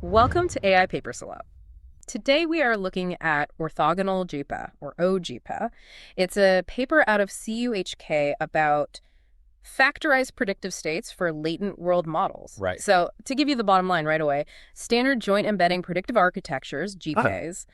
Welcome to AI Paper Select. Today we are looking at Orthogonal JEPA, or OJEPA. It's a paper out of CUHK about factorized predictive states for latent world models. Right. So to give you the bottom line right away, standard joint-embedding predictive architectures, GPAs,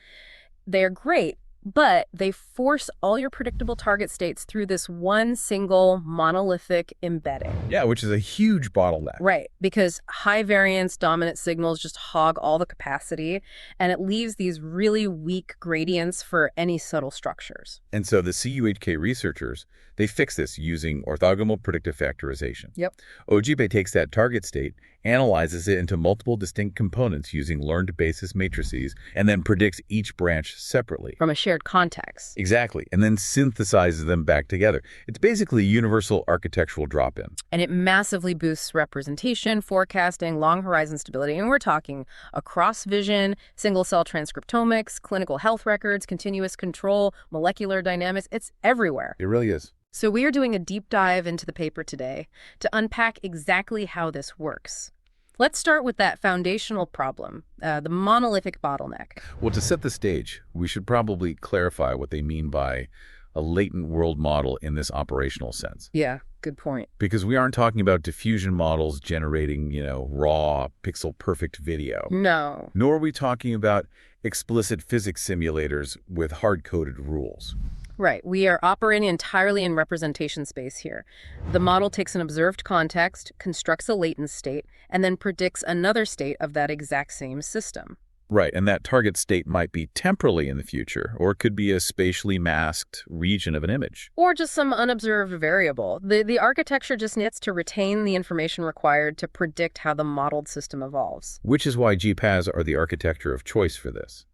they're great, but they force all your predictable target states through this one single monolithic embedding. Yeah, which is a huge bottleneck. Right, because high variance dominant signals just hog all the capacity, and it leaves these really weak gradients for any subtle structures. And so the CUHK researchers, they fix this using orthogonal predictive factorization. Yep. OJEPA takes that target state, analyzes it into multiple distinct components using learned basis matrices, and then predicts each branch separately. From a shared context. Exactly, and then synthesizes them back together. It's basically a universal architectural drop-in. And it massively boosts representation, forecasting, long horizon stability, and we're talking across vision, single-cell transcriptomics, clinical health records, continuous control, molecular dynamics. It's everywhere. It really is. So we are doing a deep dive into the paper today to unpack exactly how this works. Let's start with that foundational problem, the monolithic bottleneck. Well, to set the stage, we should probably clarify what they mean by a latent world model in this operational sense. Yeah, good point. Because we aren't talking about diffusion models generating, raw, pixel-perfect video. No. Nor are we talking about explicit physics simulators with hard-coded rules. Right. We are operating entirely in representation space here. The model takes an observed context, constructs a latent state, and then predicts another state of that exact same system. Right, and that target state might be temporally in the future, or it could be a spatially masked region of an image. Or just some unobserved variable. The architecture just needs to retain the information required to predict how the modeled system evolves. Which is why GPAs are the architecture of choice for this.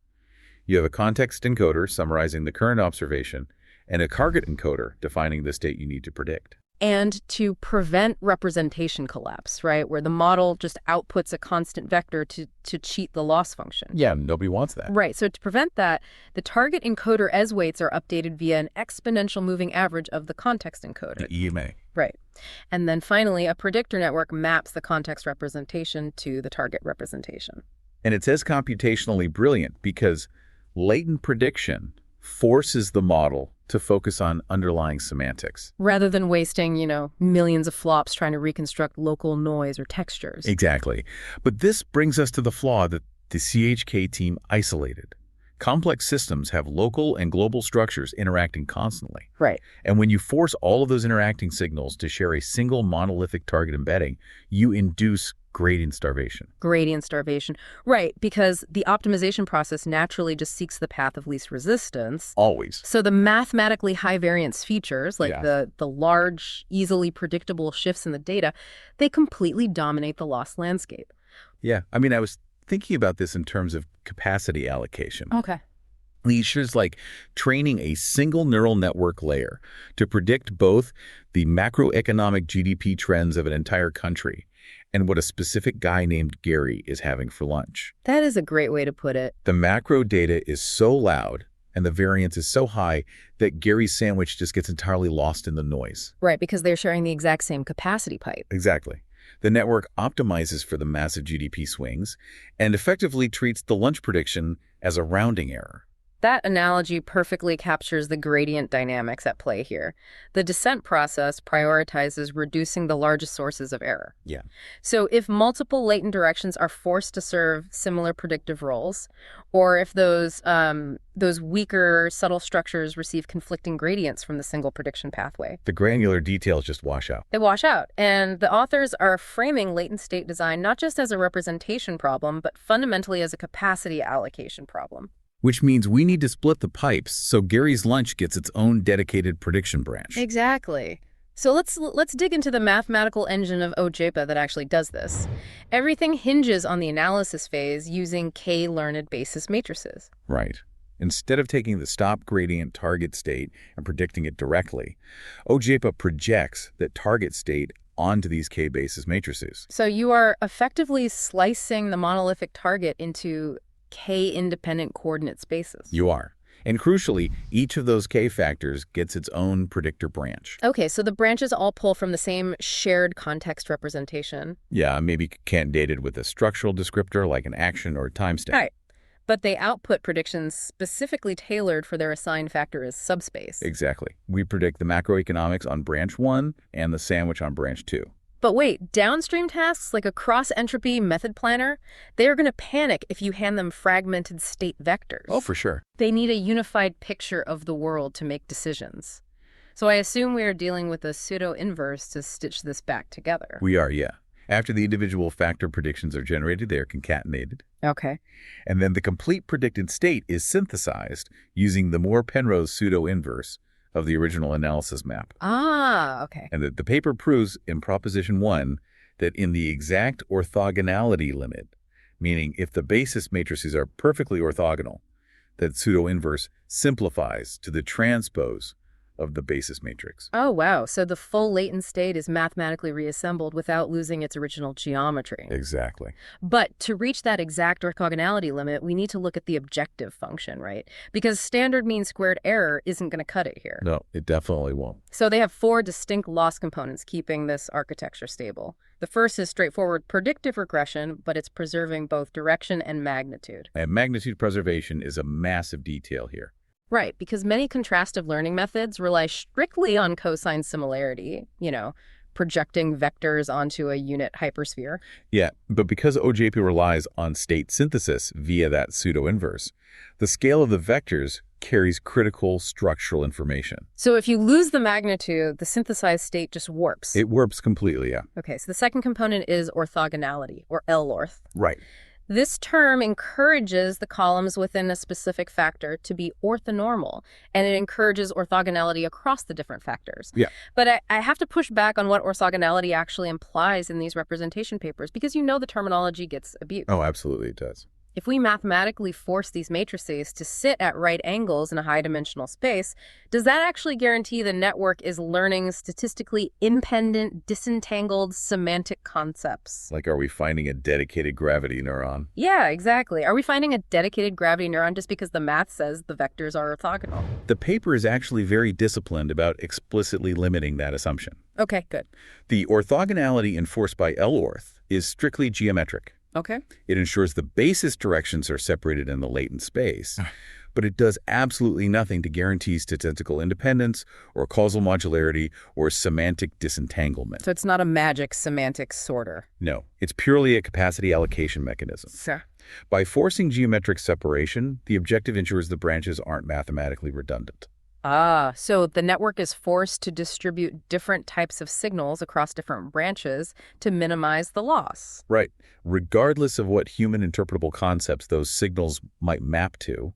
You have a context encoder summarizing the current observation, and a target encoder defining the state you need to predict. And to prevent representation collapse, right, where the model just outputs a constant vector to cheat the loss function. Yeah, nobody wants that. Right, so to prevent that, the target encoder as weights are updated via an exponential moving average of the context encoder. The EMA. Right. And then finally, a predictor network maps the context representation to the target representation. And it's as computationally brilliant because latent prediction forces the model to focus on underlying semantics. Rather than wasting, millions of flops trying to reconstruct local noise or textures. Exactly. But this brings us to the flaw that the CHK team isolated. Complex systems have local and global structures interacting constantly. Right. And when you force all of those interacting signals to share a single monolithic target embedding, you induce gradient starvation. Gradient starvation. Right, because the optimization process naturally just seeks the path of least resistance. Always. So the mathematically high variance features, like the large, easily predictable shifts in the data, they completely dominate the loss landscape. Yeah, I was thinking about this in terms of capacity allocation. Okay. It's like training a single neural network layer to predict both the macroeconomic GDP trends of an entire country and what a specific guy named Gary is having for lunch. That is a great way to put it. The macro data is so loud and the variance is so high that Gary's sandwich just gets entirely lost in the noise. Right, because they're sharing the exact same capacity pipe. Exactly. The network optimizes for the massive GDP swings and effectively treats the lunch prediction as a rounding error. That analogy perfectly captures the gradient dynamics at play here. The descent process prioritizes reducing the largest sources of error. Yeah. So if multiple latent directions are forced to serve similar predictive roles, or if those weaker, subtle structures receive conflicting gradients from the single prediction pathway, the granular details just wash out. They wash out. And the authors are framing latent state design not just as a representation problem, but fundamentally as a capacity allocation problem. Which means we need to split the pipes so Gary's lunch gets its own dedicated prediction branch. Exactly. So let's dig into the mathematical engine of OJEPA that actually does this. Everything hinges on the analysis phase using k-learned basis matrices. Right. Instead of taking the stop gradient target state and predicting it directly, OJEPA projects that target state onto these k-basis matrices. So you are effectively slicing the monolithic target into k-independent coordinate spaces. You are. And crucially, each of those k-factors gets its own predictor branch. Okay, so the branches all pull from the same shared context representation. Yeah, maybe candidated with a structural descriptor like an action or a timestamp. Right. But they output predictions specifically tailored for their assigned factor as subspace. Exactly. We predict the macroeconomics on branch 1 and the sandwich on branch 2. But wait, downstream tasks like a cross-entropy method planner, they are going to panic if you hand them fragmented state vectors. Oh, for sure. They need a unified picture of the world to make decisions. So I assume we are dealing with a pseudo-inverse to stitch this back together. We are, yeah. After the individual factor predictions are generated, they are concatenated. Okay. And then the complete predicted state is synthesized using the Moore-Penrose pseudo-inverse of the original analysis map. Ah, okay. And the paper proves in Proposition 1 that in the exact orthogonality limit, meaning if the basis matrices are perfectly orthogonal, that pseudo-inverse simplifies to the transpose of the basis matrix. Oh, wow. So the full latent state is mathematically reassembled without losing its original geometry. Exactly. But to reach that exact orthogonality limit, we need to look at the objective function, right? Because standard mean squared error isn't going to cut it here. No, it definitely won't. So they have 4 distinct loss components keeping this architecture stable. The first is straightforward predictive regression, but it's preserving both direction and magnitude. And magnitude preservation is a massive detail here. Right, because many contrastive learning methods rely strictly on cosine similarity, projecting vectors onto a unit hypersphere. Yeah, but because OJEPA relies on state synthesis via that pseudo-inverse, the scale of the vectors carries critical structural information. So if you lose the magnitude, the synthesized state just warps. It warps completely, yeah. Okay, so the second component is orthogonality, or L-orth. Right. This term encourages the columns within a specific factor to be orthonormal, and it encourages orthogonality across the different factors. Yeah. But I have to push back on what orthogonality actually implies in these representation papers, because the terminology gets abused. Oh, absolutely it does. If we mathematically force these matrices to sit at right angles in a high-dimensional space, does that actually guarantee the network is learning statistically independent, disentangled semantic concepts? Like, are we finding a dedicated gravity neuron? Yeah, exactly. Are we finding a dedicated gravity neuron just because the math says the vectors are orthogonal? The paper is actually very disciplined about explicitly limiting that assumption. Okay, good. The orthogonality enforced by L-orth is strictly geometric. Okay. It ensures the basis directions are separated in the latent space, but it does absolutely nothing to guarantee statistical independence or causal modularity or semantic disentanglement. So it's not a magic semantic sorter. No, it's purely a capacity allocation mechanism. Sure. By forcing geometric separation, the objective ensures the branches aren't mathematically redundant. Ah, so the network is forced to distribute different types of signals across different branches to minimize the loss. Right. Regardless of what human interpretable concepts those signals might map to,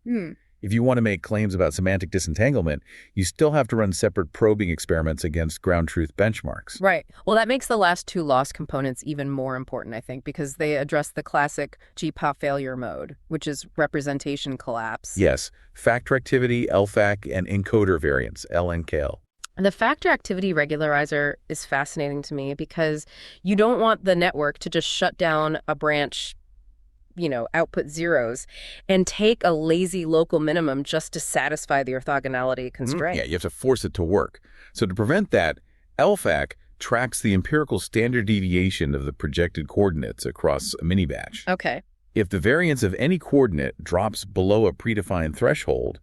if you want to make claims about semantic disentanglement, you still have to run separate probing experiments against ground truth benchmarks. Right. Well, that makes the last 2 loss components even more important, I think, because they address the classic JEPA failure mode, which is representation collapse. Yes. Factor activity, LFAC, and encoder variance, LNKL. The factor activity regularizer is fascinating to me because you don't want the network to just shut down a branch, output zeros, and take a lazy local minimum just to satisfy the orthogonality constraint. Yeah, you have to force it to work. So to prevent that, LFAC tracks the empirical standard deviation of the projected coordinates across a mini-batch. Okay. If the variance of any coordinate drops below a predefined threshold,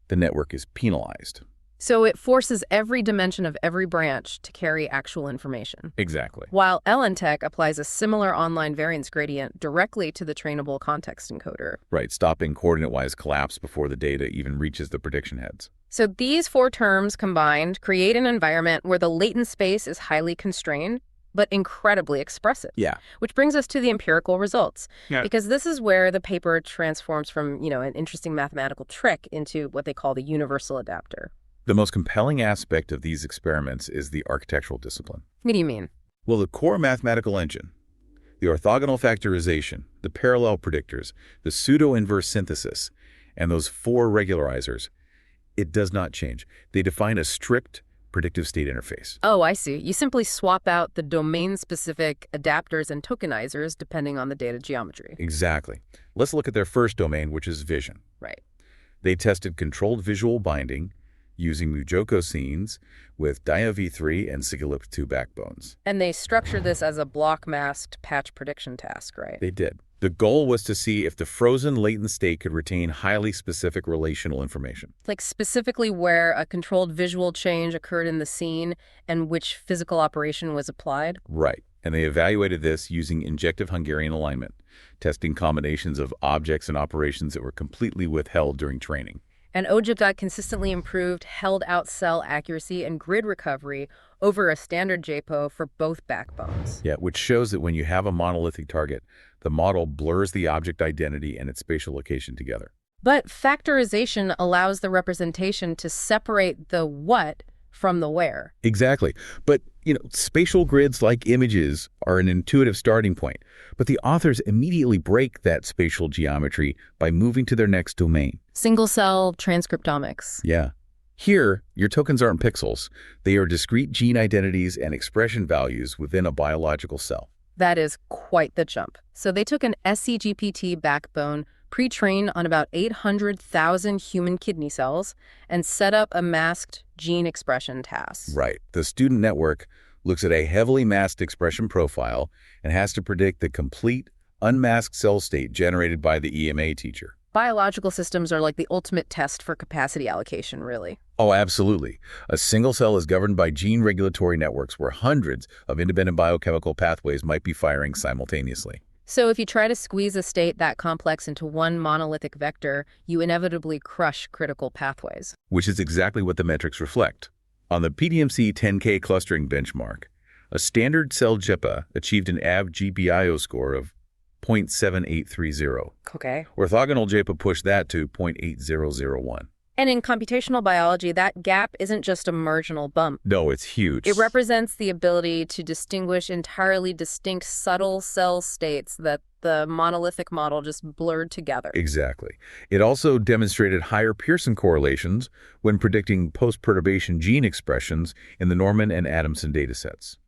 the network is penalized. So it forces every dimension of every branch to carry actual information. Exactly. While Latent applies a similar online variance gradient directly to the trainable context encoder. Right, stopping coordinate-wise collapse before the data even reaches the prediction heads. So these 4 terms combined create an environment where the latent space is highly constrained, but incredibly expressive. Yeah. Which brings us to the empirical results. Yeah. Because this is where the paper transforms from, an interesting mathematical trick into what they call the universal adapter. The most compelling aspect of these experiments is the architectural discipline. What do you mean? Well, the core mathematical engine, the orthogonal factorization, the parallel predictors, the pseudo-inverse synthesis, and those 4 regularizers, it does not change. They define a strict predictive state interface. Oh, I see. You simply swap out the domain-specific adapters and tokenizers depending on the data geometry. Exactly. Let's look at their first domain, which is vision. Right. They tested controlled visual binding using MuJoCo scenes with DIA-V3 and SIGILIP2 backbones. And they structured this as a block-masked patch prediction task, right? They did. The goal was to see if the frozen latent state could retain highly specific relational information. Like specifically where a controlled visual change occurred in the scene and which physical operation was applied? Right. And they evaluated this using injective Hungarian alignment, testing combinations of objects and operations that were completely withheld during training. And OJEPA consistently improved held-out cell accuracy and grid recovery over a standard JEPA for both backbones. Yeah, which shows that when you have a monolithic target, the model blurs the object identity and its spatial location together. But factorization allows the representation to separate the what from the where. Exactly. But, spatial grids like images are an intuitive starting point. But the authors immediately break that spatial geometry by moving to their next domain. Single-cell transcriptomics. Yeah. Here, your tokens aren't pixels. They are discrete gene identities and expression values within a biological cell. That is quite the jump. So they took an SCGPT backbone pre-trained on about 800,000 human kidney cells and set up a masked gene expression task. Right. The student network looks at a heavily masked expression profile and has to predict the complete unmasked cell state generated by the EMA teacher. Biological systems are like the ultimate test for capacity allocation, really. Oh, absolutely. A single cell is governed by gene regulatory networks where hundreds of independent biochemical pathways might be firing simultaneously. So if you try to squeeze a state that complex into one monolithic vector, you inevitably crush critical pathways. Which is exactly what the metrics reflect. On the PDMC 10K clustering benchmark, a standard cell JEPA achieved an AV-GPIO score of 0.7830. Okay. Orthogonal JEPA pushed that to 0.8001. And in computational biology, that gap isn't just a marginal bump. No, it's huge. It represents the ability to distinguish entirely distinct subtle cell states that the monolithic model just blurred together. Exactly. It also demonstrated higher Pearson correlations when predicting post-perturbation gene expressions in the Norman and Adamson datasets.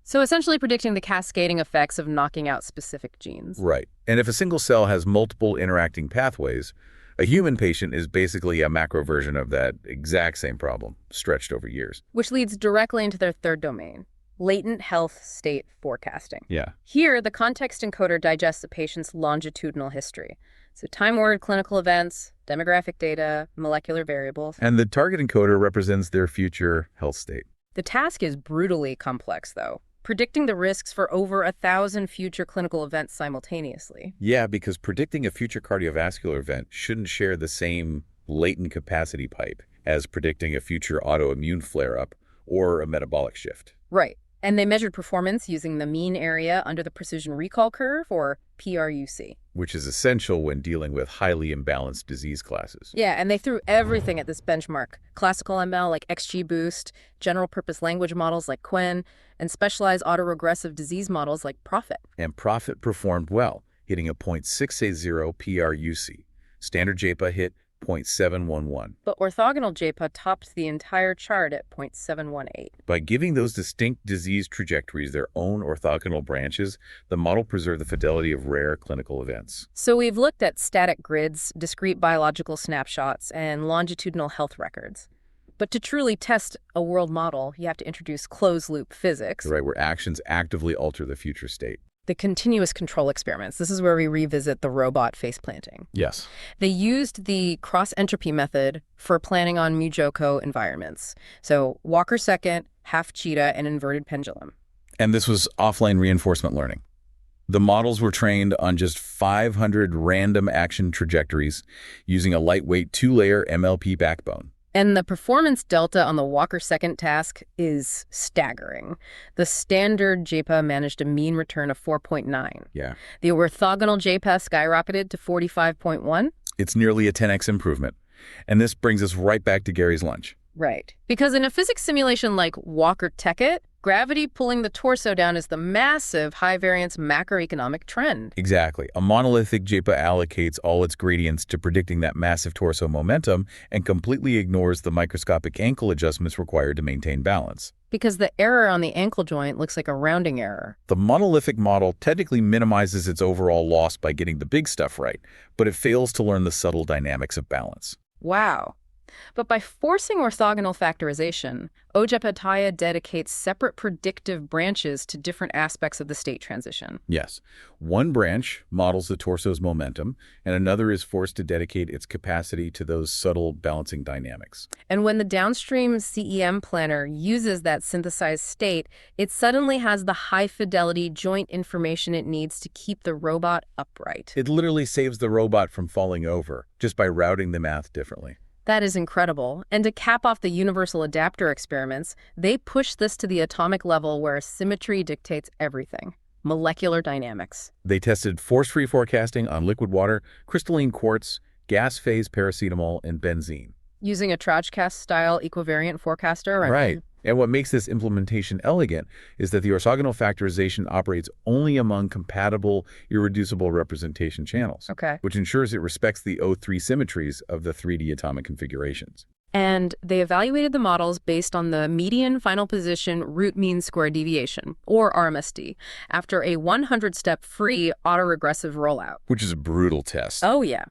So essentially predicting the cascading effects of knocking out specific genes. Right. And if a single cell has multiple interacting pathways, a human patient is basically a macro version of that exact same problem, stretched over years. Which leads directly into their third domain, latent health state forecasting. Yeah. Here, the context encoder digests a patient's longitudinal history. So time-ordered clinical events, demographic data, molecular variables. And the target encoder represents their future health state. The task is brutally complex, though, predicting the risks for over 1,000 future clinical events simultaneously. Yeah, because predicting a future cardiovascular event shouldn't share the same latent capacity pipe as predicting a future autoimmune flare-up or a metabolic shift. Right. And they measured performance using the mean area under the precision recall curve, or PRUC. Which is essential when dealing with highly imbalanced disease classes. Yeah, and they threw everything at this benchmark. Classical ML like XGBoost, general-purpose language models like Quen, and specialized autoregressive disease models like Prophet. And Prophet performed well, hitting a 0.680 PRUC. Standard JEPA hit 0.711. But orthogonal JEPA topped the entire chart at 0.718. By giving those distinct disease trajectories their own orthogonal branches, the model preserved the fidelity of rare clinical events. So we've looked at static grids, discrete biological snapshots, and longitudinal health records. But to truly test a world model, you have to introduce closed-loop physics. Right, where actions actively alter the future state. The continuous control experiments. This is where we revisit the robot face planting. Yes. They used the cross-entropy method for planning on MuJoCo environments. So Walker second, half cheetah, and inverted pendulum. And this was offline reinforcement learning. The models were trained on just 500 random action trajectories using a lightweight 2-layer MLP backbone. And the performance delta on the Walker second task is staggering. The standard JEPA managed a mean return of 4.9. Yeah. The orthogonal JEPA skyrocketed to 45.1. It's nearly a 10x improvement. And this brings us right back to Gary's lunch. Right. Because in a physics simulation like Walker-Tekkit, gravity pulling the torso down is the massive high-variance macroeconomic trend. Exactly. A monolithic JEPA allocates all its gradients to predicting that massive torso momentum and completely ignores the microscopic ankle adjustments required to maintain balance. Because the error on the ankle joint looks like a rounding error. The monolithic model technically minimizes its overall loss by getting the big stuff right, but it fails to learn the subtle dynamics of balance. Wow. But by forcing orthogonal factorization, OJEPA dedicates separate predictive branches to different aspects of the state transition. Yes. One branch models the torso's momentum, and another is forced to dedicate its capacity to those subtle balancing dynamics. And when the downstream CEM planner uses that synthesized state, it suddenly has the high-fidelity joint information it needs to keep the robot upright. It literally saves the robot from falling over just by routing the math differently. That is incredible. And to cap off the universal adapter experiments, they push this to the atomic level where symmetry dictates everything. Molecular dynamics. They tested force-free forecasting on liquid water, crystalline quartz, gas phase paracetamol, and benzene. Using a Stochastic-style equivariant forecaster? Right. And what makes this implementation elegant is that the orthogonal factorization operates only among compatible, irreducible representation channels, Okay. which ensures it respects the O3 symmetries of the 3D atomic configurations. And they evaluated the models based on the median final position root mean square deviation, or RMSD, after a 100-step free autoregressive rollout. Which is a brutal test. Oh, yeah.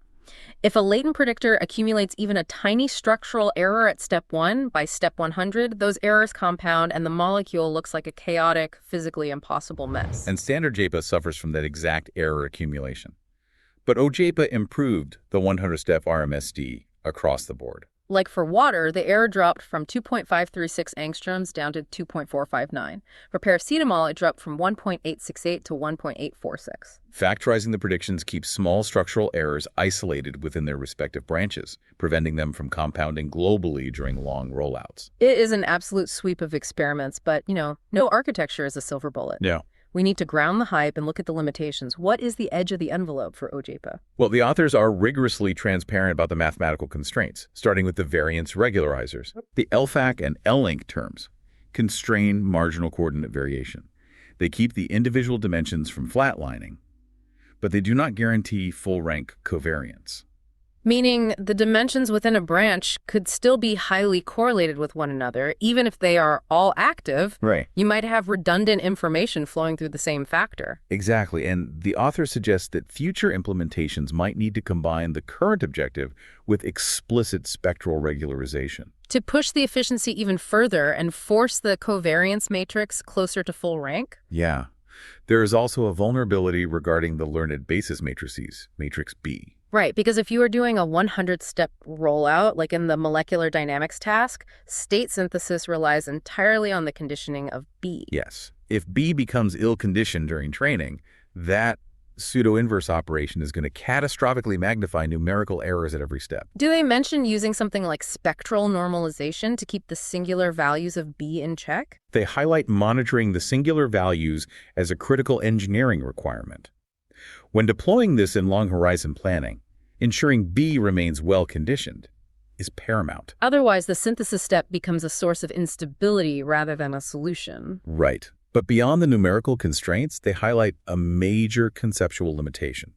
If a latent predictor accumulates even a tiny structural error at step 1, by step 100, those errors compound and the molecule looks like a chaotic, physically impossible mess. And standard JEPA suffers from that exact error accumulation. But OJEPA improved the 100-step RMSD across the board. Like for water, the error dropped from 2.536 angstroms down to 2.459. For paracetamol, it dropped from 1.868 to 1.846. Factorizing the predictions keeps small structural errors isolated within their respective branches, preventing them from compounding globally during long rollouts. It is an absolute sweep of experiments, but, no architecture is a silver bullet. Yeah. We need to ground the hype and look at the limitations. What is the edge of the envelope for OJEPA? Well, the authors are rigorously transparent about the mathematical constraints, starting with the variance regularizers. The LFAC and LINC terms constrain marginal coordinate variation. They keep the individual dimensions from flatlining, but they do not guarantee full-rank covariance. Meaning the dimensions within a branch could still be highly correlated with one another, even if they are all active. Right. You might have redundant information flowing through the same factor. Exactly, and the author suggests that future implementations might need to combine the current objective with explicit spectral regularization. To push the efficiency even further and force the covariance matrix closer to full rank? Yeah. There is also a vulnerability regarding the learned basis matrices, matrix B. Right, because if you are doing a 100-step rollout, like in the molecular dynamics task, state synthesis relies entirely on the conditioning of B. Yes. If B becomes ill-conditioned during training, that pseudo-inverse operation is going to catastrophically magnify numerical errors at every step. Do they mention using something like spectral normalization to keep the singular values of B in check? They highlight monitoring the singular values as a critical engineering requirement. When deploying this in long-horizon planning, ensuring B remains well-conditioned is paramount. Otherwise, the synthesis step becomes a source of instability rather than a solution. Right. But beyond the numerical constraints, they highlight a major conceptual limitation.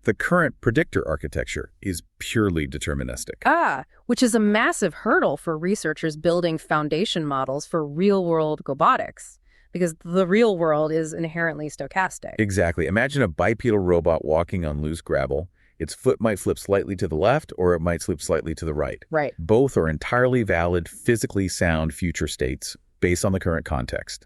The current predictor architecture is purely deterministic. Which is a massive hurdle for researchers building foundation models for real-world robotics, because the real world is inherently stochastic. Exactly. Imagine a bipedal robot walking on loose gravel. Its foot might flip slightly to the left, or it might slip slightly to the right. Right. Both are entirely valid, physically sound future states based on the current context.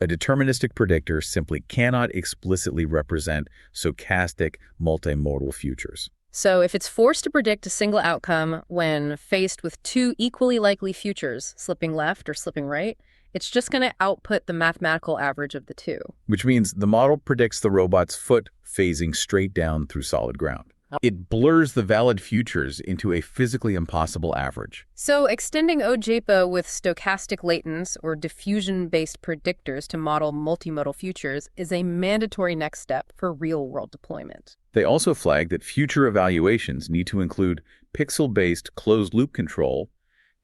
A deterministic predictor simply cannot explicitly represent stochastic, multimodal futures. So if it's forced to predict a single outcome when faced with two equally likely futures, slipping left or slipping right, it's just going to output the mathematical average of the two. Which means the model predicts the robot's foot phasing straight down through solid ground. It blurs the valid futures into a physically impossible average. So extending OJEPA with stochastic latents or diffusion-based predictors to model multimodal futures is a mandatory next step for real-world deployment. They also flag that future evaluations need to include pixel-based closed-loop control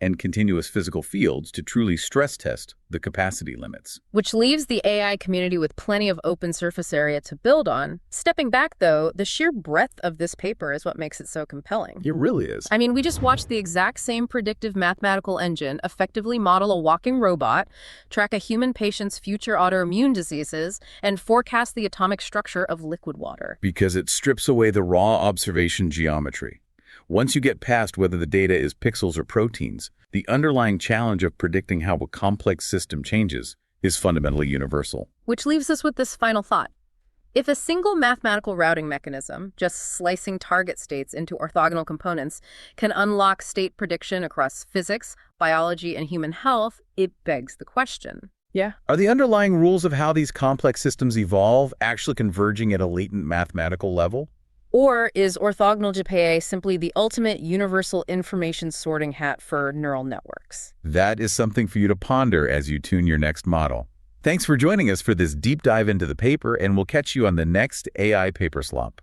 and continuous physical fields to truly stress test the capacity limits. Which leaves the AI community with plenty of open surface area to build on. Stepping back, though, the sheer breadth of this paper is what makes it so compelling. It really is. I mean, we just watched the exact same predictive mathematical engine effectively model a walking robot, track a human patient's future autoimmune diseases, and forecast the atomic structure of liquid water. Because it strips away the raw observation geometry. Once you get past whether the data is pixels or proteins, the underlying challenge of predicting how a complex system changes is fundamentally universal. Which leaves us with this final thought. If a single mathematical routing mechanism, just slicing target states into orthogonal components, can unlock state prediction across physics, biology, and human health, it begs the question. Yeah. Are the underlying rules of how these complex systems evolve actually converging at a latent mathematical level? Or is orthogonal JEPA simply the ultimate universal information sorting hat for neural networks? That is something for you to ponder as you tune your next model. Thanks for joining us for this deep dive into the paper, and we'll catch you on the next AI Paper Slump.